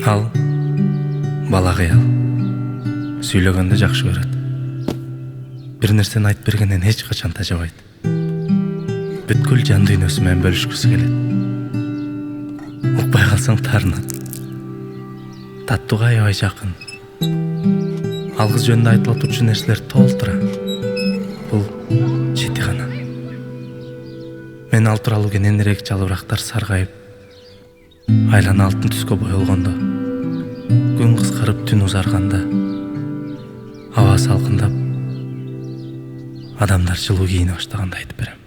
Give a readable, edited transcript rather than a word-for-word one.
Ал бала кыял, сүйлөгөндө жакшы көрөт. Бир нерсени айтып бергенден эч качан тажабайт. Бүткүл жан дүйнөсү менен бөлүшкүсү келет. Укпай калсаң таарынат. Таттууга аябай жакын. Алгыз жөнүндө айтыла турчу нерселер толтура. Бул жети гана. Мен ал тууралуу кененирээк жалбырактар саргайып, айлана алтын түскө боелгондо, күн кыскарып түн узарганда, аба салкындап, адамдар жылуу кийине баштаганда айтып берем.